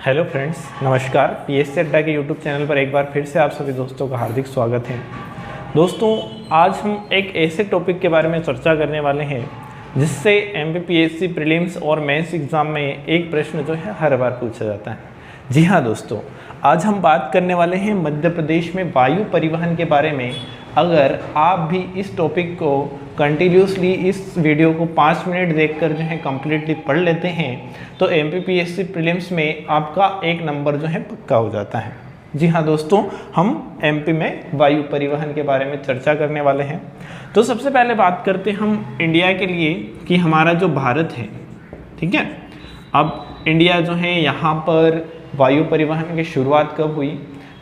Hello friends, नमस्कार। PSC अड्डा के यूट्यूब चैनल पर एक बार फिर से आप सभी दोस्तों का हार्दिक स्वागत है। दोस्तों, आज हम एक ऐसे टॉपिक के बारे में चर्चा करने वाले हैं जिससे एमपीपीएससी प्रीलिम्स और मेंस एग्ज़ाम में एक प्रश्न जो है हर बार पूछा जाता है। जी हाँ दोस्तों, आज हम बात करने वाले हैं मध्य प्रदेश में वायु परिवहन के बारे में। अगर आप भी इस टॉपिक को कंटिन्यूसली इस वीडियो को 5 मिनट देखकर जो है कम्प्लीटली पढ़ लेते हैं तो एमपीपीएससी प्रीलिम्स में आपका एक नंबर जो है पक्का हो जाता है। जी हाँ दोस्तों, हम एमपी में वायु परिवहन के बारे में चर्चा करने वाले हैं। तो सबसे पहले बात करते हैं हम इंडिया के लिए कि हमारा जो भारत है, ठीक है, अब इंडिया जो है यहाँ पर वायु परिवहन की शुरुआत कब हुई?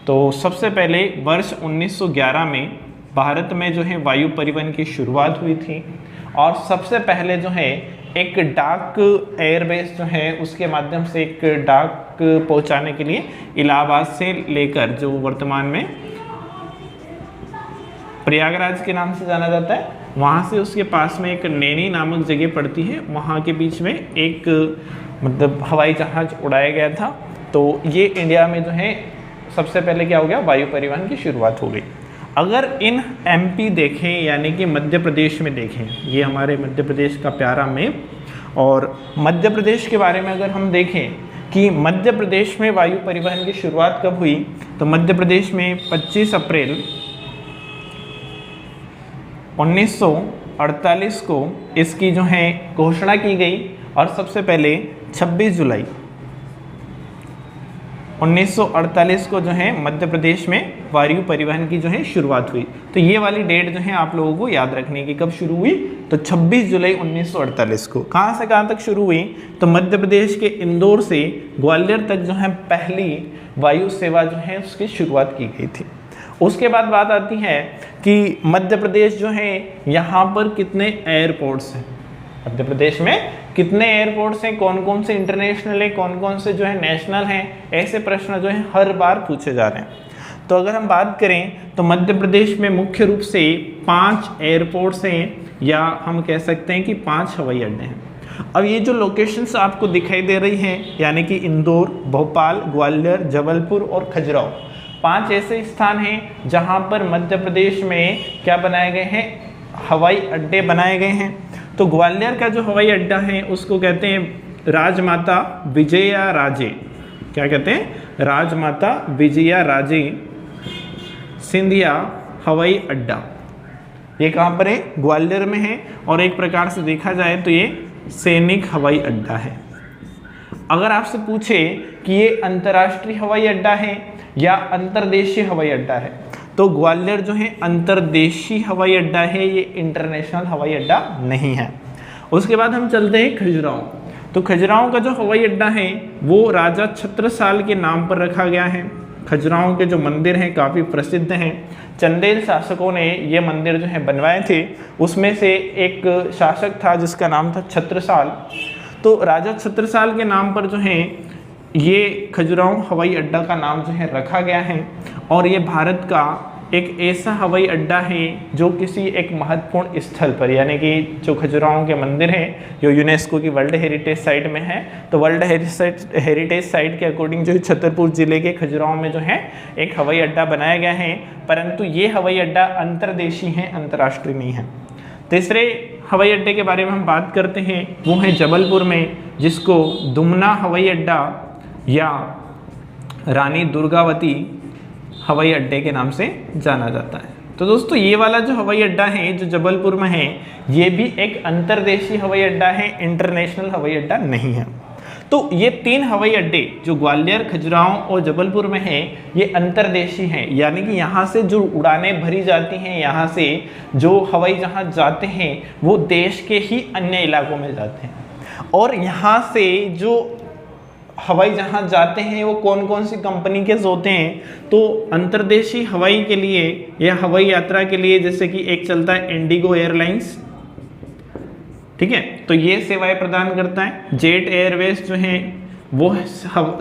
तो सबसे पहले वर्ष 1911 में भारत में जो है वायु परिवहन की शुरुआत हुई थी और सबसे पहले जो है एक डाक एयरबेस जो है उसके माध्यम से एक डाक पहुंचाने के लिए इलाहाबाद से लेकर जो वर्तमान में प्रयागराज के नाम से जाना जाता है, वहाँ से उसके पास में एक नैनी नामक जगह पड़ती है, वहाँ के बीच में एक मतलब हवाई जहाज उड़ाया गया था। तो ये इंडिया में जो है सबसे पहले क्या हो गया, वायु परिवहन की शुरुआत हो गई। अगर इन एमपी देखें यानी कि मध्य प्रदेश में देखें, ये हमारे मध्य प्रदेश का प्यारा मैप, और मध्य प्रदेश के बारे में अगर हम देखें कि मध्य प्रदेश में वायु परिवहन की शुरुआत कब हुई, तो मध्य प्रदेश में 25 अप्रैल 1948 को इसकी जो है घोषणा की गई और सबसे पहले 26 जुलाई 1948 को जो है मध्य प्रदेश में वायु परिवहन की जो है शुरुआत हुई। तो ये वाली डेट जो है आप लोगों को याद रखने की, कब शुरू हुई, तो 26 जुलाई 1948 को। कहाँ से कहाँ तक शुरू हुई? तो मध्य प्रदेश के इंदौर से ग्वालियर तक जो है पहली वायु सेवा जो है उसकी शुरुआत की गई थी। उसके बाद बात आती है कि मध्य प्रदेश जो है यहाँ पर कितने एयरपोर्ट्स हैं, मध्य प्रदेश में कितने एयरपोर्ट्स हैं, कौन कौन से इंटरनेशनल है, कौन कौन से जो है नेशनल हैं, ऐसे प्रश्न जो है हर बार पूछे जा रहे हैं। तो अगर हम बात करें तो मध्य प्रदेश में मुख्य रूप से 5 एयरपोर्ट्स हैं, या हम कह सकते हैं कि 5 हवाई अड्डे हैं। अब ये जो लोकेशंस आपको दिखाई दे रही हैं यानी कि इंदौर, भोपाल, ग्वालियर, जबलपुर और खजुराहो, 5 ऐसे स्थान हैं जहाँ पर मध्य प्रदेश में क्या बनाए गए हैं, हवाई अड्डे बनाए गए हैं। तो ग्वालियर का जो हवाई अड्डा है उसको कहते हैं राजमाता विजया राजे, क्या कहते हैं, राजमाता विजया राजे सिंधिया हवाई अड्डा। ये कहाँ पर है? ग्वालियर में है, और एक प्रकार से देखा जाए तो ये सैनिक हवाई अड्डा है। अगर आपसे पूछे कि ये अंतर्राष्ट्रीय हवाई अड्डा है या अंतर्देशीय हवाई अड्डा है, तो ग्वालियर जो है अंतर्देशीय हवाई अड्डा है, ये इंटरनेशनल हवाई अड्डा नहीं है। उसके बाद हम चलते हैं खजुराहो। तो खजुराहो का जो हवाई अड्डा है वो राजा छत्रसाल के नाम पर रखा गया है। खजुराहो के जो मंदिर हैं काफ़ी प्रसिद्ध हैं। चंदेल शासकों ने ये मंदिर जो है बनवाए थे, उसमें से एक शासक था जिसका नाम था छत्रसाल। तो राजा छत्रसाल के नाम पर जो है ये खजुराहो हवाई अड्डा का नाम जो है रखा गया है, और ये भारत का एक ऐसा हवाई अड्डा है जो किसी एक महत्वपूर्ण स्थल पर, यानी कि जो खजुराहो के मंदिर हैं जो यूनेस्को की वर्ल्ड हेरिटेज साइट में है, तो वर्ल्ड हेरिटेज साइट के अकॉर्डिंग जो छतरपुर जिले के खजुराहो में जो है एक हवाई अड्डा बनाया गया है, परंतु ये हवाई अड्डा अंतर्देशीय है, अंतर्राष्ट्रीय नहीं है। तीसरे हवाई अड्डे के बारे में हम बात करते हैं, वो है जबलपुर में, जिसको दुमना हवाई अड्डा या रानी दुर्गावती हवाई अड्डे के नाम से जाना जाता है। तो दोस्तों, ये वाला जो हवाई अड्डा है जो जबलपुर में है, ये भी एक अंतर्देशीय हवाई अड्डा है, इंटरनेशनल हवाई अड्डा नहीं है। तो ये 3 हवाई अड्डे जो ग्वालियर, खजुराहो और जबलपुर में हैं, ये अंतर्देशीय हैं, यानी कि यहाँ से जो उड़ानें भरी जाती हैं, यहाँ से जो हवाई जहाज जाते हैं वो देश के ही अन्य इलाकों में जाते हैं, और यहाँ से जो हवाई जहाज जाते हैं वो कौन कौन सी कंपनी के होते हैं? तो अंतर्देशीय हवाई के लिए या हवाई यात्रा के लिए जैसे कि एक चलता है इंडिगो एयरलाइंस, ठीक है, तो ये सेवाएं प्रदान करता है। जेट एयरवेज जो है वो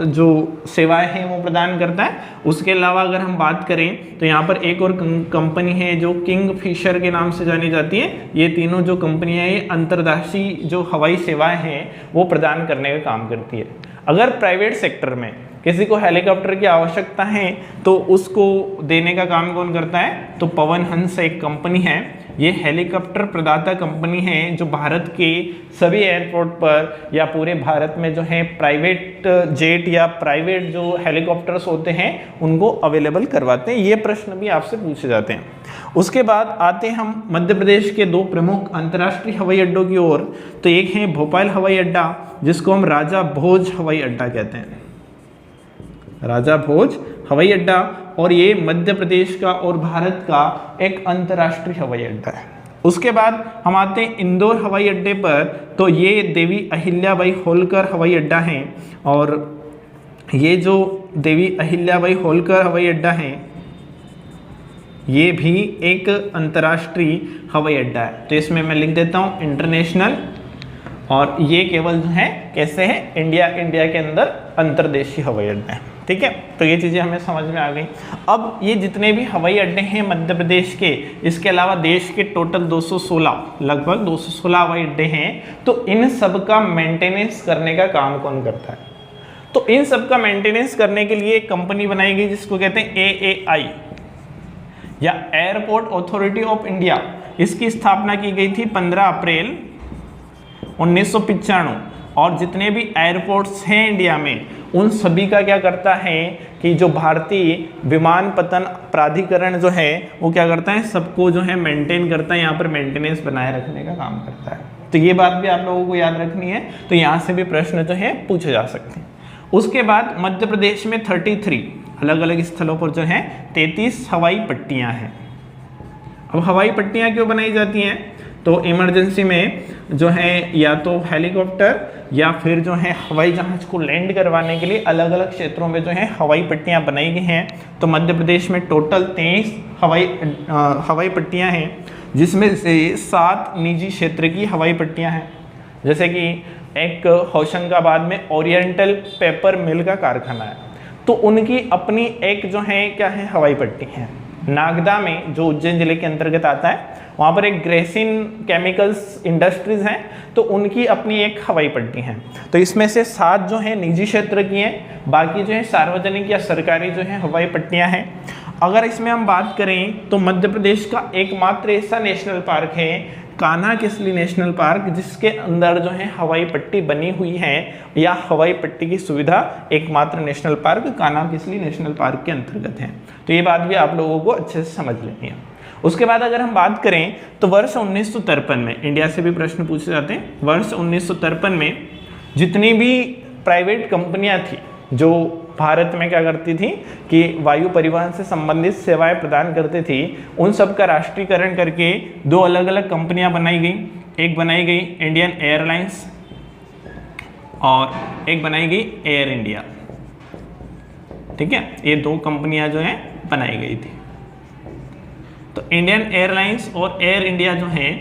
जो सेवाएं हैं वो प्रदान करता है। उसके अलावा अगर हम बात करें तो यहाँ पर एक और कंपनी है जो किंग फिशर के नाम से जानी जाती है। ये तीनों जो कंपनियाँ ये अंतर्राष्ट्रीय जो हवाई सेवाएं हैं वो प्रदान करने का काम करती है। अगर प्राइवेट सेक्टर में किसी को हेलीकॉप्टर की आवश्यकता है तो उसको देने का काम कौन करता है? तो पवन हंस एक कंपनी है, ये हेलीकॉप्टर प्रदाता कंपनी है जो भारत के सभी एयरपोर्ट पर या पूरे भारत में जो है प्राइवेट जेट या प्राइवेट जो हेलीकॉप्टर्स होते हैं उनको अवेलेबल करवाते हैं। ये प्रश्न भी आपसे पूछे जाते हैं। उसके बाद आते हैं हम मध्य प्रदेश के दो प्रमुख अंतर्राष्ट्रीय हवाई अड्डों की ओर। तो एक है भोपाल हवाई अड्डा जिसको हम राजा भोज हवाई अड्डा कहते हैं, राजा भोज हवाई अड्डा, और ये मध्य प्रदेश का और भारत का एक अंतर्राष्ट्रीय हवाई अड्डा है। उसके बाद हम आते हैं इंदौर हवाई अड्डे पर। तो ये देवी अहिल्याबाई होलकर हवाई अड्डा है, और ये जो देवी अहिल्याबाई होलकर हवाई अड्डा है ये भी एक अंतर्राष्ट्रीय हवाई अड्डा है। तो इसमें मैं लिख देता हूँ इंटरनेशनल, और ये केवल जो है कैसे है इंडिया के अंदर अंतर्देशीय हवाई अड्डे हैं। ठीक है, तो ये चीज़ें हमें समझ में आ गई। अब ये जितने भी हवाई अड्डे हैं मध्य प्रदेश के, इसके अलावा देश के टोटल 216 लगभग 216 हवाई अड्डे हैं। तो इन सब का मेंटेनेंस करने का काम कौन करता है? तो इन सब का मेंटेनेंस करने के लिए एक कंपनी बनाई गई जिसको कहते हैं AAI या एयरपोर्ट अथॉरिटी ऑफ इंडिया। इसकी स्थापना की गई थी 15 अप्रैल 1995, और जितने भी एयरपोर्ट्स हैं इंडिया में उन सभी का क्या करता है कि जो भारतीय विमानपत्तन प्राधिकरण जो है वो क्या करता है, सबको जो है मेंटेन करता है, यहाँ पर मेंटेनेंस बनाए रखने का काम करता है। तो ये बात भी आप लोगों को याद रखनी है। तो यहाँ से भी प्रश्न जो है पूछे जा सकते हैं। उसके बाद मध्य प्रदेश में 33 अलग अलग स्थलों पर जो है 33 हवाई पट्टियाँ हैं। अब हवाई पट्टियाँ क्यों बनाई जाती हैं? तो इमरजेंसी में जो है या तो हेलीकॉप्टर या फिर जो है हवाई जहाज को लैंड करवाने के लिए अलग अलग क्षेत्रों में जो है हवाई पट्टियां बनाई गई हैं। तो मध्य प्रदेश में टोटल 23 हवाई पट्टियां हैं, जिसमें से 7 निजी क्षेत्र की हवाई पट्टियां हैं। जैसे कि एक होशंगाबाद में ओरिएंटल पेपर मिल का कारखाना है, तो उनकी अपनी एक जो है क्या है हवाई पट्टी है। नागदा में जो उज्जैन जिले के अंतर्गत आता है वहाँ पर एक ग्रेसिन केमिकल्स इंडस्ट्रीज हैं, तो उनकी अपनी एक हवाई पट्टी है। तो इसमें से 7 जो है निजी क्षेत्र की हैं, बाकी जो है सार्वजनिक या सरकारी जो है हवाई पट्टियाँ हैं। अगर इसमें हम बात करें तो मध्य प्रदेश का एकमात्र ऐसा नेशनल पार्क है कान्हा किसली नेशनल पार्क, जिसके अंदर जो है हवाई पट्टी बनी हुई है या हवाई पट्टी की सुविधा एकमात्र national park Kanha Kisli national park के अंतर्गत है। तो ये बात भी आप लोगों को अच्छे से समझ लेनी है। उसके बाद अगर हम बात करें तो वर्ष 1953 में इंडिया से भी प्रश्न पूछे जाते हैं। वर्ष 1953 में जितनी भी प्राइवेट कंपनियां थी जो भारत में क्या करती थी कि वायु परिवहन से संबंधित सेवाएं प्रदान करती थी, उन सब का राष्ट्रीयकरण करके 2 अलग अलग कंपनियां बनाई गई। एक बनाई गई इंडियन एयरलाइंस और एक बनाई गई एयर इंडिया। ठीक है, ये 2 कंपनियां जो है बनाई गई थी। तो इंडियन एयरलाइंस और एयर इंडिया जो हैं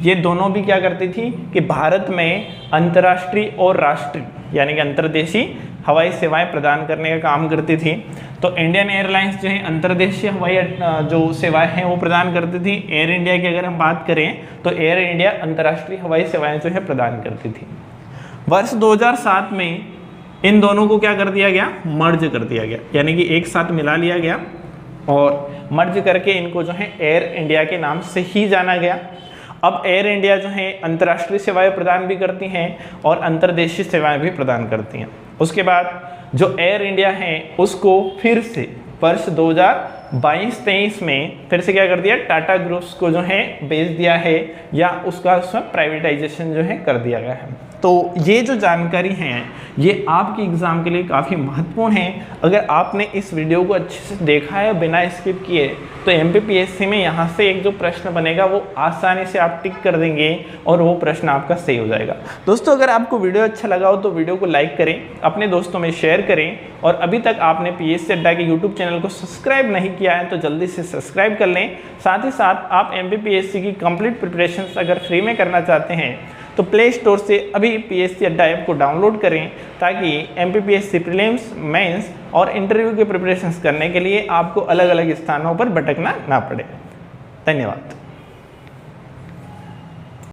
ये दोनों भी क्या करती थी कि भारत में अंतर्राष्ट्रीय और राष्ट्रीय यानी कि अंतर्देशीय हवाई सेवाएं प्रदान करने का काम करती थी। तो इंडियन एयरलाइंस जो है अंतर्देशीय हवाई जो सेवाएं हैं वो प्रदान करती थी। एयर इंडिया की अगर हम बात करें तो एयर इंडिया अंतर्राष्ट्रीय हवाई सेवाएं जो है प्रदान करती थी। वर्ष 2007 में इन दोनों को क्या कर दिया गया, मर्ज कर दिया गया, यानी कि एक साथ मिला लिया गया और मर्ज करके इनको जो है एयर इंडिया के नाम से ही जाना गया। अब एयर इंडिया जो है अंतर्राष्ट्रीय सेवाएं प्रदान भी करती हैं और अंतर्देशीय सेवाएं भी प्रदान करती हैं। उसके बाद जो एयर इंडिया है उसको फिर से वर्ष 2022-23 में फिर से क्या कर दिया, टाटा ग्रुप्स को जो है बेच दिया है या उसका उसमें प्राइवेटाइजेशन जो है कर दिया गया है। तो ये जो जानकारी है ये आपके एग्ज़ाम के लिए काफ़ी महत्वपूर्ण है। अगर आपने इस वीडियो को अच्छे से देखा है बिना स्किप किए तो MPPSC में यहाँ से एक जो प्रश्न बनेगा वो आसानी से आप टिक कर देंगे और वो प्रश्न आपका सही हो जाएगा। दोस्तों अगर आपको वीडियो अच्छा लगा हो तो वीडियो को लाइक करें, अपने दोस्तों में शेयर करें और अभी तक आपने PSC अड्डा के यूट्यूब चैनल को सब्सक्राइब नहीं किया है तो जल्दी से सब्सक्राइब कर लें। साथ ही साथ आप MPPSC की कंप्लीट प्रिपरेशन अगर फ्री में करना चाहते हैं तो प्ले स्टोर से अभी PSC अड्डा ऐप को डाउनलोड करें ताकि MPPSC प्रीलिम्स, मेंस और इंटरव्यू के प्रिपरेशंस करने के लिए आपको अलग अलग स्थानों पर भटकना ना पड़े। धन्यवाद।